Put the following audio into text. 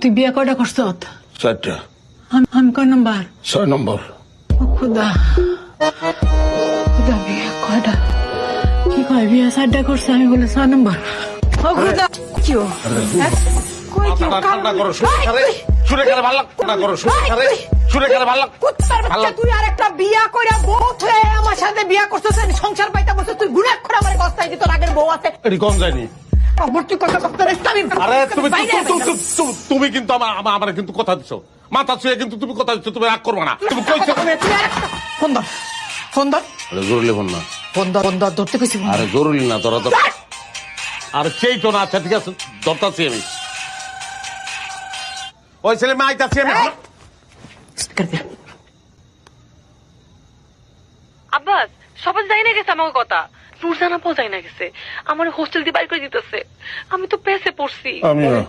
তুই বিয়ে কয়টা করছ? 4টা। আমি কয় নম্বর? 6 নম্বর। ও খুদা, খুদা বিয়ে কয়টা? কি কয় বিয়ে 4টা করছে, আমি বলে 6 নম্বর। ও খুদা কি ও? কই কি ঠান্ডা করো, শুনে গেলে ভালো ঠান্ডা করো, শুনে গেলে ভালো। কুত্তার বাচ্চা, তুই আরেকটা বিয়া কইরা বউ হয়ে আমার সাথে বিয়া করছস, সংসার পাইতা বলছিস, তুই গুনাহ করে আমারে কষ্টাই দিত, আগের বউ আছে। এটি কম যায়নি। অবর্তী কথা করতে রে আমি। আরে তুমি কিন্তু আমার কিন্তু কথা দিছো, মাথা ছুঁয়ে কিন্তু তুমি কথা দিচ্ছ, তুমি রাগ করবে না। তুমি কইছো ফোন ধর, ফোন ধর। আরে জরুরি ফোন না, ফোন ধর, ফোন ধর, ধরতে কইছি। আরে জরুরি না, ধরা তো। আর সেই তো না। আচ্ছা ঠিক আছে, ধরতাছি আমি। ওই ছেলে মা আইতাছি আমি। আব্বাস, সবাই যাই না গেছে আমাকে কথা। নুরজানা পাও যাই না গেছে, আমার হোস্টেল দিয়ে বাইর করে দিতেছে। আমি তো পেছে পড়ছি। আমিও।